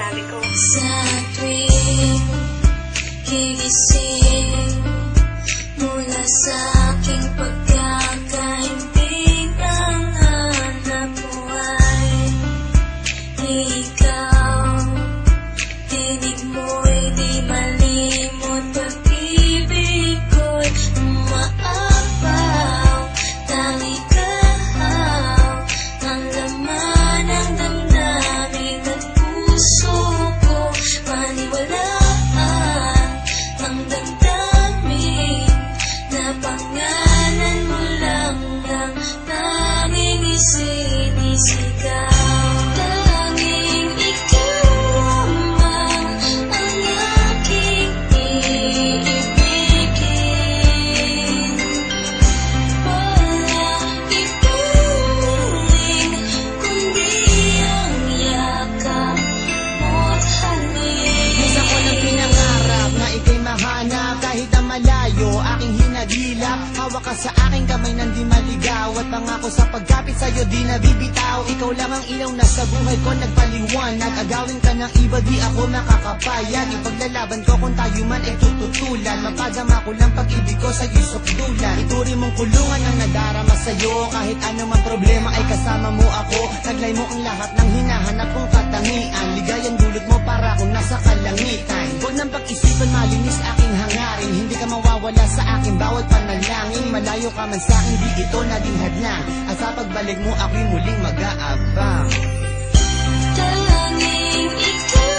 sinasabi ko. Sa tuwing gigising mula sa aking pagkakahimbing, ang hanap mo ay ikaw. Tinig mo'y di malimot, pag-ibig ko'y umaapaw. Tanging ikaw ang laman ng damdamin at puso ko. Maniwalaan ang damdamin na pangalan mo lang ang tanging isinisigaw. Tanging ikaw lamang ang aking iibigin. Wala ibang muling kundi ang yakap mo't halik. Minsan ko lang pinangarap na ika'y mahanap kahit na malayo aking hinagilap. Hawak ka sa aking kamay nang di maligaw at pangako sa pagkapit sa'yo di nabibitaw. Ikaw lang ang ilaw na sa buhay ko nagpaliwanag. Agawin ka ng iba di ako makakapayag. Ipaglalaban ko kung tayo man ay tututulan. Mapadama ko lang pag-ibig ko sa'yo'y sukdulan. Ituri mong kulungan ang nadarama sa'yo. Kahit anumang problema ay kasama mo ako. Taglay mo ang lahat ng hinahanap kong katangian. Ligayang dulot mo para akong nasa kalangitan. Huwag nang pag-isipan malinis aking hangarin. Hindi ka mawawala sa aking bawat panalangin. Malayo ka man sa akin di ito naging hadlang. At sa pagbalik mo ako'y muling mag-aabang. Tanging ikaw